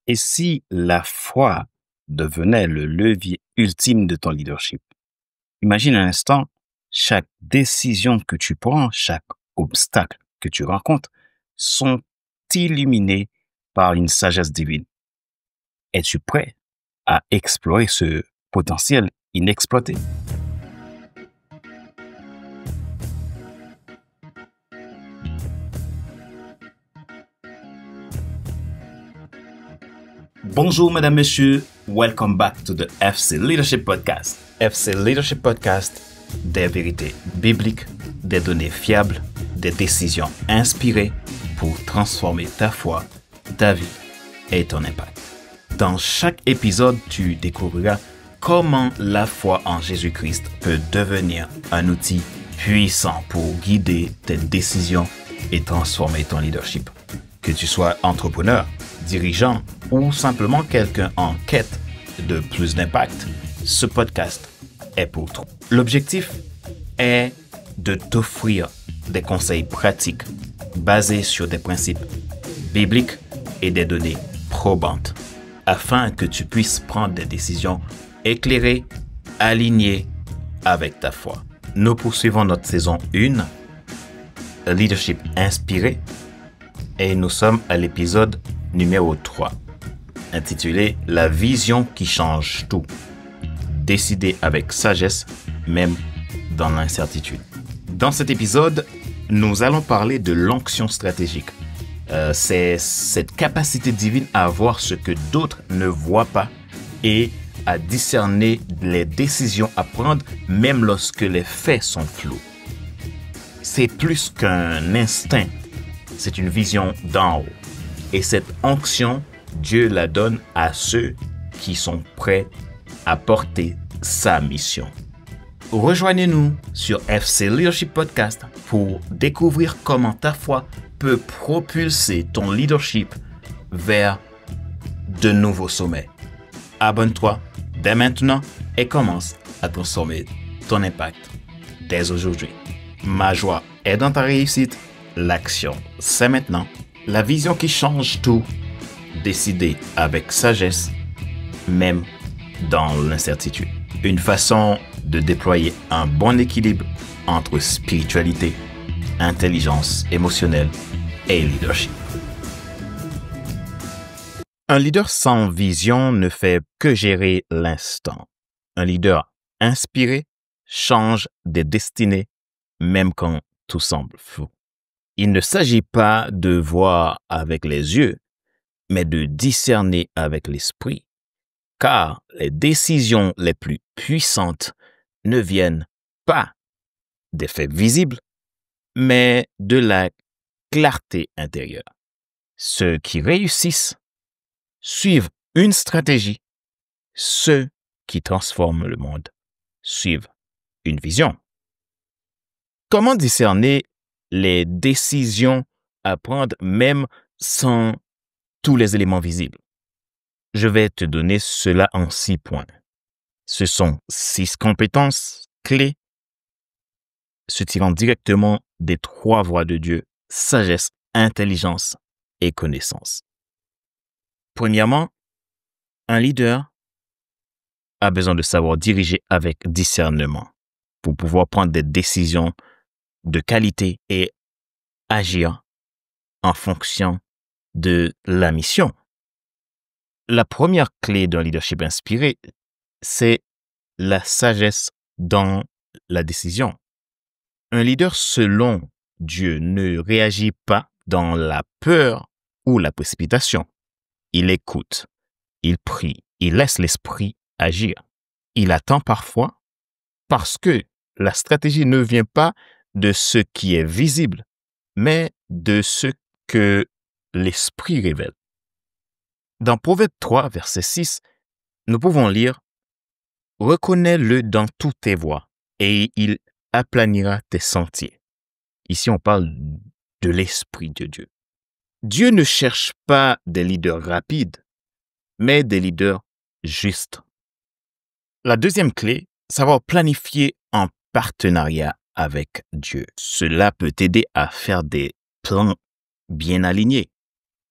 Et si la foi devenait le levier ultime de ton leadership? Imagine un instant, chaque décision que tu prends, chaque obstacle que tu rencontres sont illuminés par une sagesse divine. Es-tu prêt à explorer ce potentiel inexploité? Bonjour, mesdames, messieurs. Welcome back to the FC Leadership Podcast. FC Leadership Podcast, des vérités bibliques, des données fiables, des décisions inspirées pour transformer ta foi, ta vie et ton impact. Dans chaque épisode, tu découvriras comment la foi en Jésus-Christ peut devenir un outil puissant pour guider tes décisions et transformer ton leadership. Que tu sois entrepreneur, dirigeant ou simplement quelqu'un en quête de plus d'impact, ce podcast est pour toi. L'objectif est de t'offrir des conseils pratiques basés sur des principes bibliques et des données probantes afin que tu puisses prendre des décisions éclairées, alignées avec ta foi. Nous poursuivons notre saison 1, Leadership inspiré, et nous sommes à l'épisode numéro 3, intitulé « La vision qui change tout ». Décider avec sagesse, même dans l'incertitude. Dans cet épisode, nous allons parler de l'onction stratégique. C'est cette capacité divine à voir ce que d'autres ne voient pas et à discerner les décisions à prendre, même lorsque les faits sont flous. C'est plus qu'un instinct. C'est une vision d'en haut. Et cette onction, Dieu la donne à ceux qui sont prêts à porter sa mission. Rejoignez-nous sur FC Leadership Podcast pour découvrir comment ta foi peut propulser ton leadership vers de nouveaux sommets. Abonne-toi dès maintenant et commence à transformer ton impact dès aujourd'hui. Ma joie est dans ta réussite. L'action, c'est maintenant. La vision qui change tout. Décider avec sagesse, même dans l'incertitude. Une façon de déployer un bon équilibre entre spiritualité, intelligence émotionnelle et leadership. Un leader sans vision ne fait que gérer l'instant. Un leader inspiré change des destinées, même quand tout semble flou. Il ne s'agit pas de voir avec les yeux, mais de discerner avec l'esprit, car les décisions les plus puissantes ne viennent pas des faits visibles, mais de la clarté intérieure. Ceux qui réussissent suivent une stratégie. Ceux qui transforment le monde suivent une vision. Comment discerner les décisions à prendre même sans tous les éléments visibles? Je vais te donner cela en 6 points. Ce sont 6 compétences clés se tirant directement des 3 voies de Dieu: sagesse, intelligence et connaissance. Premièrement, un leader a besoin de savoir diriger avec discernement pour pouvoir prendre des décisions de qualité et agir en fonction de la mission. La première clé d'un leadership inspiré, c'est la sagesse dans la décision. Un leader selon Dieu ne réagit pas dans la peur ou la précipitation. Il écoute, il prie, il laisse l'esprit agir. Il attend parfois parce que la stratégie ne vient pas de ce qui est visible, mais de ce que l'esprit révèle. Dans Proverbe 3, verset 6, nous pouvons lire « Reconnais-le dans toutes tes voies, et il aplanira tes sentiers. » Ici, on parle de l'Esprit de Dieu. Dieu ne cherche pas des leaders rapides, mais des leaders justes. La deuxième clé, savoir planifier en partenariat avec Dieu. Cela peut t'aider à faire des plans bien alignés.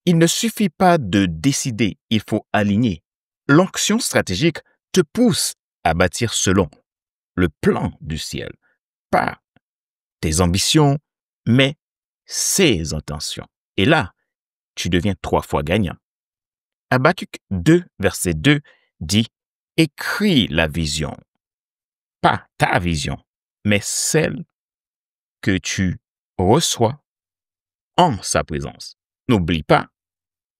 Il ne suffit pas de décider, il faut aligner. L'onction stratégique te pousse à bâtir selon le plan du ciel, pas tes ambitions, mais ses intentions. Et là, tu deviens 3 fois gagnant. Habakkuk 2, verset 2 dit « Écris la vision, pas ta vision, mais celle que tu reçois en sa présence. » N'oublie pas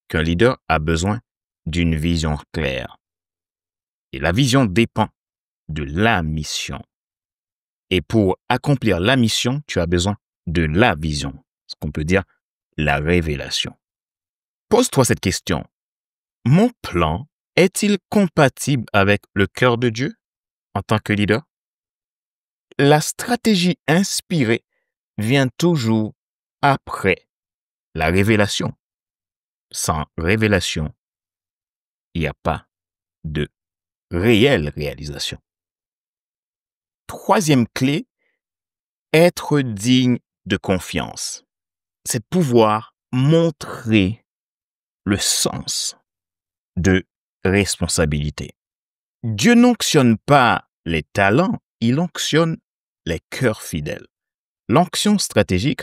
qu'un leader a besoin d'une vision claire. Et la vision dépend de la mission. Et pour accomplir la mission, tu as besoin de la vision, ce qu'on peut dire la révélation. Pose-toi cette question. Mon plan est-il compatible avec le cœur de Dieu en tant que leader? La stratégie inspirée vient toujours après la révélation. Sans révélation, il n'y a pas de réelle réalisation. Troisième clé, être digne de confiance. C'est de pouvoir montrer le sens de responsabilité. Dieu n'onctionne pas les talents, il onctionne les cœurs fidèles. L'onction stratégique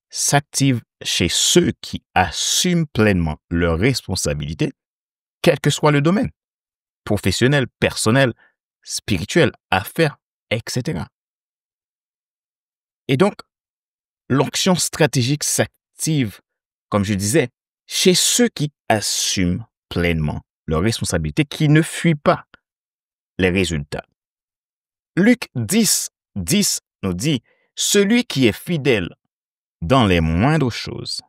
s'active chez ceux qui assument pleinement leurs responsabilités, quel que soit le domaine, professionnel, personnel, spirituel, affaires, etc. Et donc, l'onction stratégique s'active, comme je disais, chez ceux qui assument pleinement leurs responsabilités, qui ne fuient pas les résultats. Luc 10 nous dit « Celui qui est fidèle dans les moindres choses »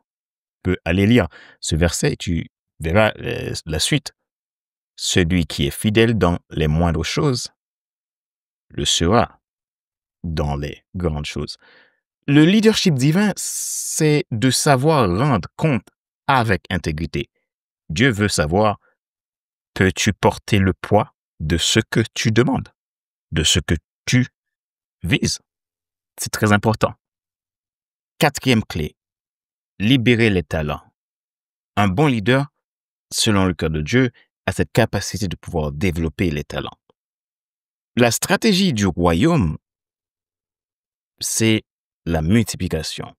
peut aller lire ce verset et tu verras la suite. Celui qui est fidèle dans les moindres choses le sera dans les grandes choses. Le leadership divin, c'est de savoir rendre compte avec intégrité. Dieu veut savoir, peux-tu porter le poids de ce que tu demandes, de ce que tu vises? C'est très important. Quatrième clé, libérer les talents. Un bon leader, selon le cœur de Dieu, a cette capacité de pouvoir développer les talents. La stratégie du royaume, c'est la multiplication.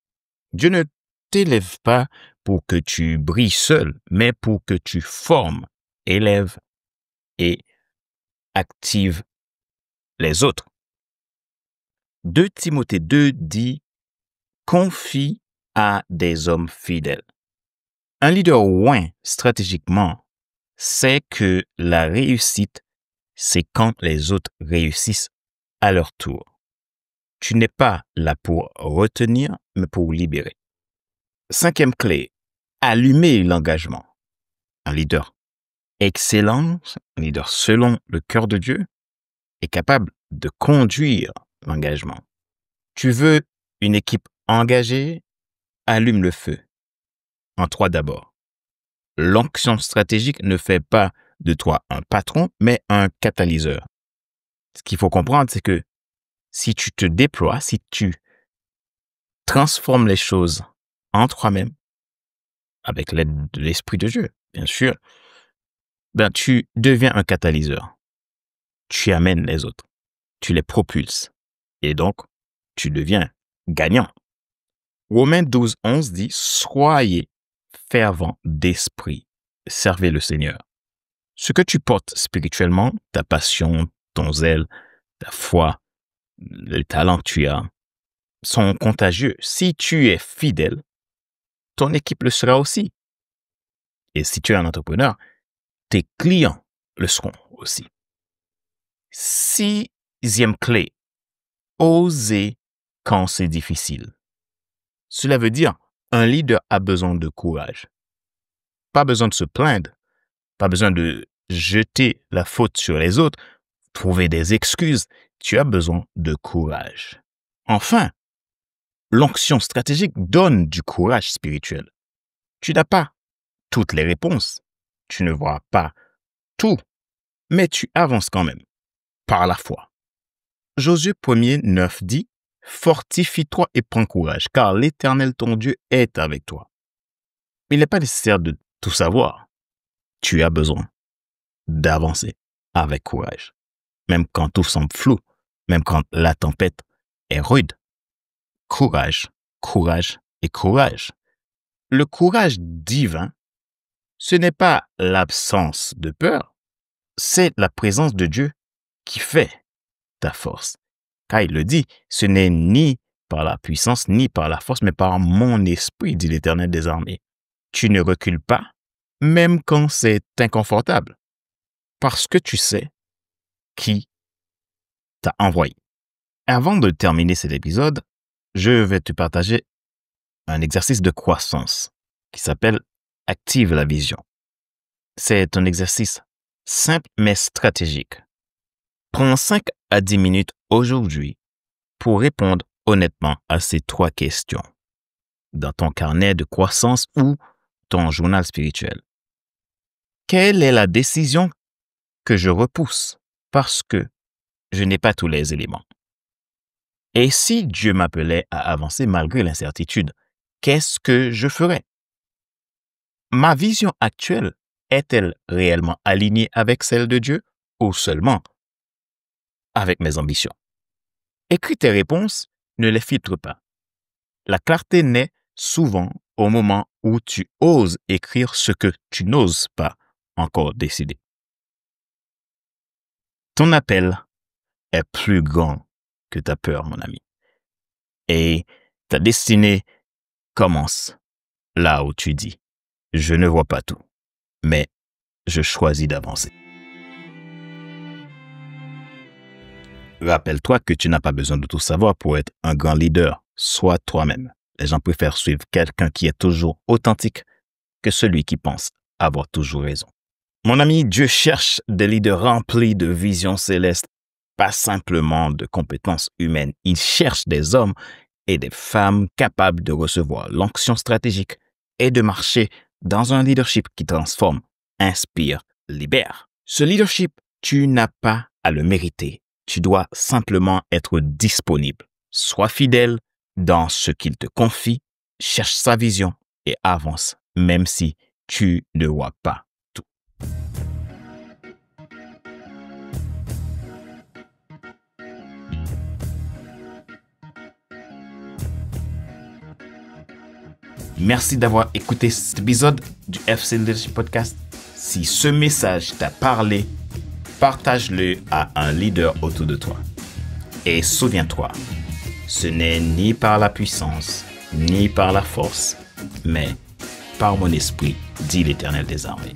Dieu ne t'élève pas pour que tu brilles seul, mais pour que tu formes, élèves et actives les autres. 2 Timothée 2 dit « Confie à des hommes fidèles ». Un leader oint stratégiquement sait que la réussite, c'est quand les autres réussissent à leur tour. Tu n'es pas là pour retenir, mais pour libérer. 5e clé, allumer l'engagement. Un leader excellent, un leader selon le cœur de Dieu, est capable de conduire l'engagement. Tu veux une équipe engagée, allume le feu. En 3 d'abord. L'onction stratégique ne fait pas de toi un patron, mais un catalyseur. Ce qu'il faut comprendre, c'est que si tu te déploies, si tu transformes les choses en toi-même, avec l'aide de l'Esprit de Dieu, bien sûr, tu deviens un catalyseur. Tu amènes les autres. Tu les propulses. Et donc, tu deviens gagnant. Romains 12, 11 dit « Soyez fervents d'esprit, servez le Seigneur. » Ce que tu portes spirituellement, ta passion, ton zèle, ta foi, les talents que tu as, sont contagieux. Si tu es fidèle, ton équipe le sera aussi. Et si tu es un entrepreneur, tes clients le seront aussi. 6e clé, oser quand c'est difficile. Cela veut dire un leader a besoin de courage. Pas besoin de se plaindre, pas besoin de jeter la faute sur les autres, trouver des excuses. Tu as besoin de courage. Enfin, l'onction stratégique donne du courage spirituel. Tu n'as pas toutes les réponses, tu ne vois pas tout, mais tu avances quand même, par la foi. Josué 1er 9 dit « Fortifie-toi et prends courage, car l'Éternel ton Dieu est avec toi. » il n'est pas nécessaire de tout savoir. Tu as besoin d'avancer avec courage. Même quand tout semble flou, même quand la tempête est rude. Courage, courage et courage. Le courage divin, ce n'est pas l'absence de peur, c'est la présence de Dieu qui fait ta force. Car il le dit, ce n'est ni par la puissance, ni par la force, mais par mon esprit, dit l'Éternel des armées. Tu ne recules pas, même quand c'est inconfortable, parce que tu sais qui t'a envoyé. Avant de terminer cet épisode, je vais te partager un exercice de croissance qui s'appelle « Active la vision ». C'est un exercice simple mais stratégique. Prends 5 à 10 minutes aujourd'hui pour répondre honnêtement à ces 3 questions dans ton carnet de croissance ou ton journal spirituel. Quelle est la décision que je repousse parce que je n'ai pas tous les éléments? Et si Dieu m'appelait à avancer malgré l'incertitude, qu'est-ce que je ferais? Ma vision actuelle est-elle réellement alignée avec celle de Dieu ou seulement avec mes ambitions? Écris tes réponses, ne les filtre pas. La clarté naît souvent au moment où tu oses écrire ce que tu n'oses pas encore décider. Ton appel est plus grand que ta peur, mon ami. Et ta destinée commence là où tu dis « Je ne vois pas tout, mais je choisis d'avancer ». Rappelle-toi que tu n'as pas besoin de tout savoir pour être un grand leader. Sois toi-même. Les gens préfèrent suivre quelqu'un qui est toujours authentique que celui qui pense avoir toujours raison. Mon ami, Dieu cherche des leaders remplis de vision céleste, pas simplement de compétences humaines. Il cherche des hommes et des femmes capables de recevoir l'onction stratégique et de marcher dans un leadership qui transforme, inspire, libère. Ce leadership, tu n'as pas à le mériter. Tu dois simplement être disponible. Sois fidèle dans ce qu'il te confie, cherche sa vision et avance, même si tu ne vois pas tout. Merci d'avoir écouté cet épisode du FC Leadership Podcast. Si ce message t'a parlé, partage-le à un leader autour de toi. Et souviens-toi, ce n'est ni par la puissance, ni par la force, mais par mon esprit, dit l'Éternel des armées.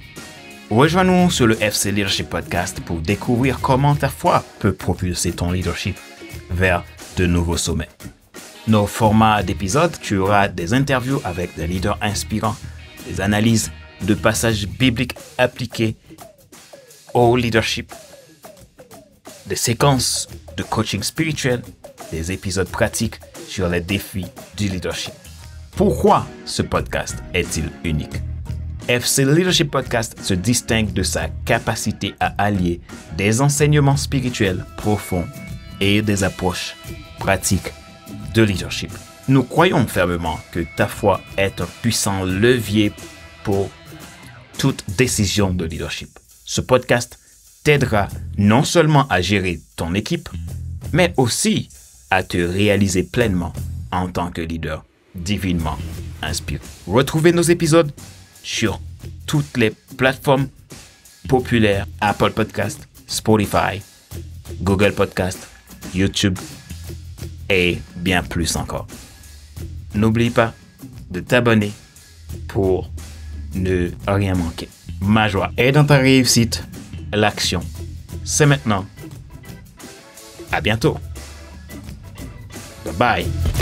Rejoins-nous sur le FC Leadership Podcast pour découvrir comment ta foi peut propulser ton leadership vers de nouveaux sommets. Nos formats d'épisodes, tu auras des interviews avec des leaders inspirants, des analyses de passages bibliques appliqués au leadership, des séquences de coaching spirituel, des épisodes pratiques sur les défis du leadership. Pourquoi ce podcast est-il unique? FC Leadership Podcast se distingue de sa capacité à allier des enseignements spirituels profonds et des approches pratiques de leadership. Nous croyons fermement que ta foi est un puissant levier pour toute décision de leadership. Ce podcast t'aidera non seulement à gérer ton équipe, mais aussi à te réaliser pleinement en tant que leader divinement inspiré. Retrouvez nos épisodes sur toutes les plateformes populaires: Apple Podcast, Spotify, Google Podcast, YouTube et bien plus encore. N'oublie pas de t'abonner pour ne rien manquer. Ma joie est dans ta réussite. L'action, c'est maintenant. À bientôt. Bye bye.